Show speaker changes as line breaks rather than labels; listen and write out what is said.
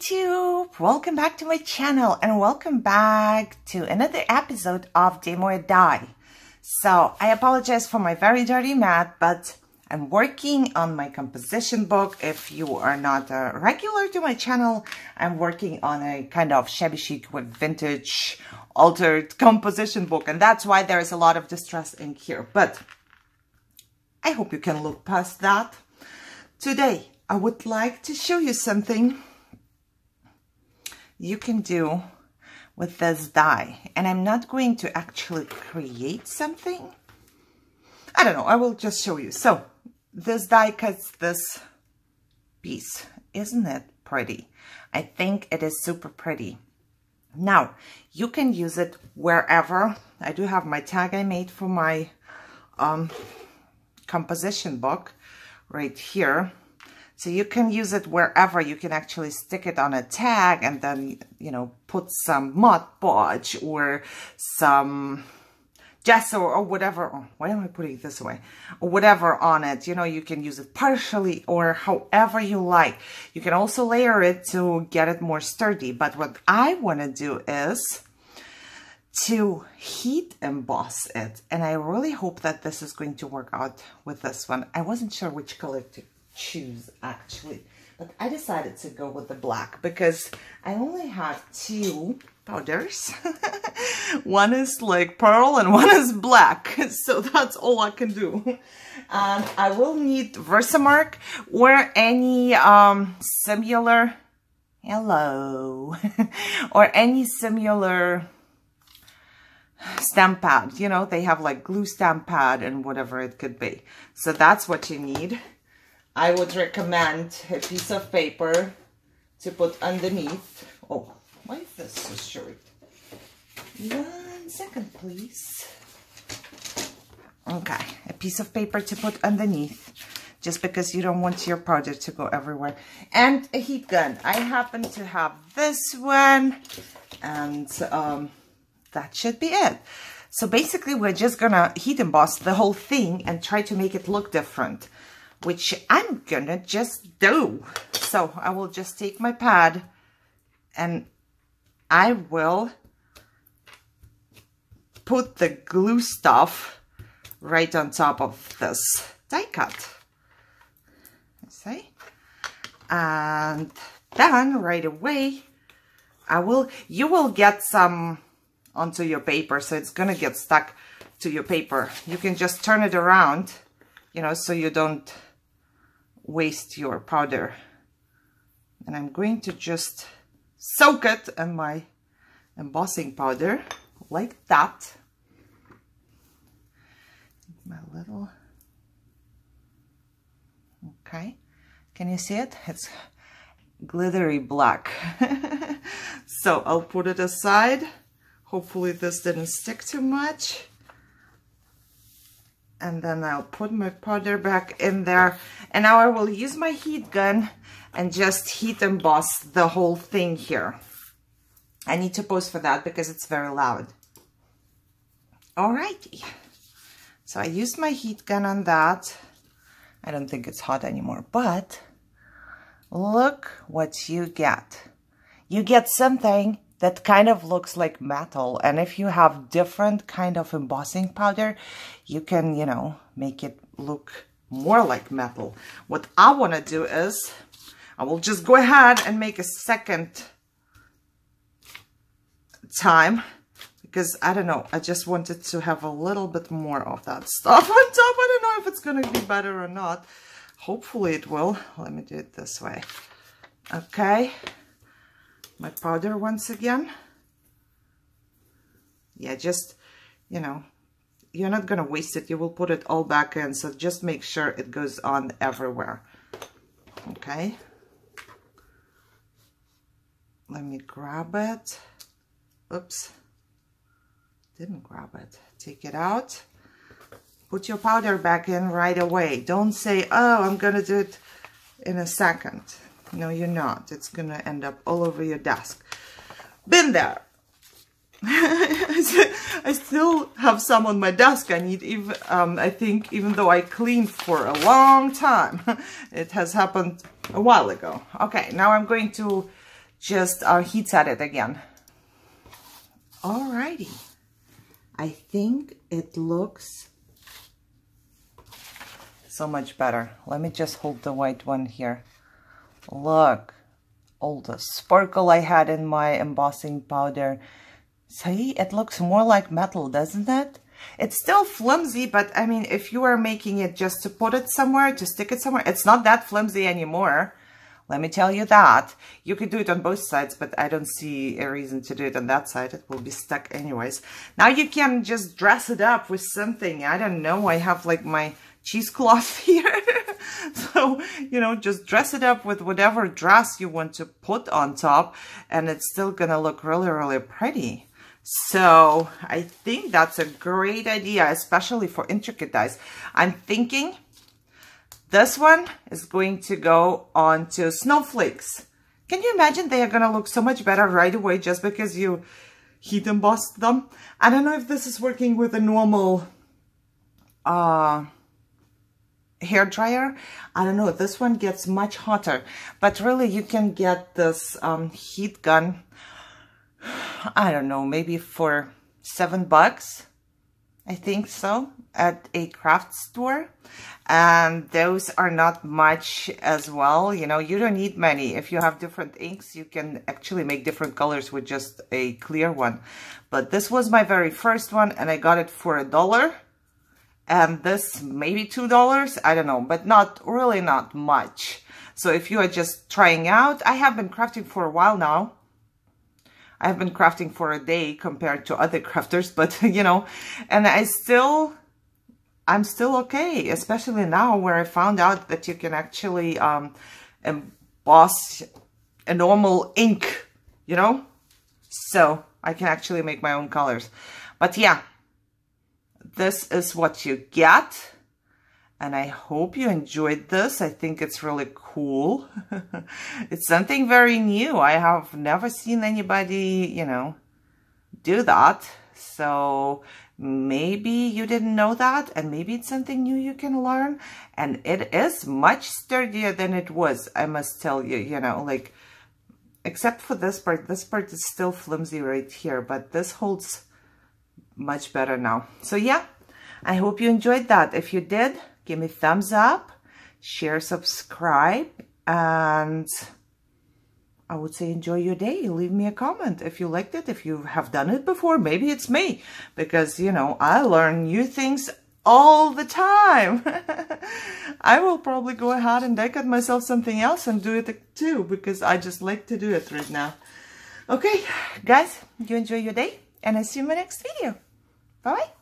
YouTube! Welcome back to my channel and welcome back to another episode of Demo or Die. So I apologize for my very dirty math, but I'm working on my composition book. If you are not a regular to my channel, I'm working on a kind of shabby chic with vintage altered composition book, and that's why there is a lot of distress in here. But I hope you can look past that. Today, I would like to show you something you can do with this die. And I'm not going to actually create something. I don't know, I will just show you. So, this die cuts this piece. Isn't it pretty? I think it is super pretty. Now, you can use it wherever. I do have my tag I made for my composition book right here. So you can use it wherever. You can actually stick it on a tag and then, you know, put some Mod Podge or some gesso or whatever. Oh, why am I putting it this way? Or whatever on it. You know, you can use it partially or however you like. You can also layer it to get it more sturdy. But what I want to do is to heat emboss it. And I really hope that this is going to work out with this one. I wasn't sure which color to choose actually, but I decided to go with the black because I only have two powders. One is like pearl and one is black, so that's all I can do. And I will need Versamark or any similar or any similar stamp pad. You know, they have like glue stamp pad and whatever it could be. So that's what you need. I would recommend a piece of paper to put underneath. Oh, why is this so short? 1 second, please. Okay, a piece of paper to put underneath, just because you don't want your powder to go everywhere. And a heat gun. I happen to have this one, and that should be it. So basically, we're just gonna heat emboss the whole thing and try to make it look different, which I'm gonna just do. So I will just take my pad and I will put the glue stuff right on top of this die cut. See? And then right away, you will get some onto your paper, so it's gonna get stuck to your paper. You can just turn it around, you know, so you don't waste your powder. And I'm going to just soak it in my embossing powder like that. My little, okay, can you see it? It's glittery black. So I'll put it aside. Hopefully this didn't stick too much. And then I'll put my powder back in there. And now I will use my heat gun and just heat emboss the whole thing here. I need to pause for that because it's very loud. Alrighty. So I used my heat gun on that. I don't think it's hot anymore, but look what you get. You get something that kind of looks like metal. And if you have different kind of embossing powder, you can, you know, make it look more like metal. What I want to do is, I will just go ahead and make a second time, because I don't know, I just wanted to have a little bit more of that stuff on top. I don't know if it's going to be better or not. Hopefully it will. Let me do it this way. Okay. My powder once again. Yeah, just, you know, you're not gonna waste it. You will put it all back in, so just make sure it goes on everywhere. Okay. Let me grab it. Oops. Didn't grab it. Take it out. Put your powder back in right away. Don't say, oh, I'm gonna do it in a second. No, you're not. It's going to end up all over your desk. Been there. I still have some on my desk. I need even, I think, even though I cleaned for a long time, it has happened a while ago. Okay, now I'm going to just heat set it again. Alrighty. I think it looks so much better. Let me just hold the white one here. Look, all the sparkle I had in my embossing powder. See, it looks more like metal, doesn't it? It's still flimsy, but I mean, if you are making it just to put it somewhere, to stick it somewhere, it's not that flimsy anymore. Let me tell you that. You could do it on both sides, but I don't see a reason to do it on that side. It will be stuck anyways. Now you can just dress it up with something. I don't know. I have like my cheesecloth here. So, you know, just dress it up with whatever dress you want to put on top, and it's still gonna look really, really pretty. So I think that's a great idea, especially for intricate dies. I'm thinking this one is going to go onto snowflakes. Can you imagine? They are going to look so much better right away just because you heat embossed them. I don't know if this is working with a normal hair dryer. I don't know. This one gets much hotter. But really, you can get this heat gun, I don't know, maybe for $7. I think so, at a craft store. And those are not much as well. You know, you don't need many. If you have different inks, you can actually make different colors with just a clear one. But this was my very first one, and I got it for $1. And this maybe $2, I don't know, but not really, not much. So if you are just trying out, I have been crafting for a while now. I have been crafting for a day compared to other crafters, but you know, and I'm still okay, especially now where I found out that you can actually emboss a normal ink, you know, so I can actually make my own colors. But yeah, this is what you get. And I hope you enjoyed this. I think it's really cool. It's something very new. I have never seen anybody, you know, do that. So maybe you didn't know that, and maybe it's something new you can learn. And it is much sturdier than it was, I must tell you, you know, like, except for this part. This part is still flimsy right here, but this holds much better now. So yeah, I hope you enjoyed that. If you did, give me a thumbs up, share, subscribe, and I would say enjoy your day. Leave me a comment if you liked it, if you have done it before. Maybe it's me, because, you know, I learn new things all the time. I will probably go ahead and decorate myself something else and do it too, because I just like to do it right now. Okay, guys, you enjoy your day, and I'll see you in my next video. Bye-bye.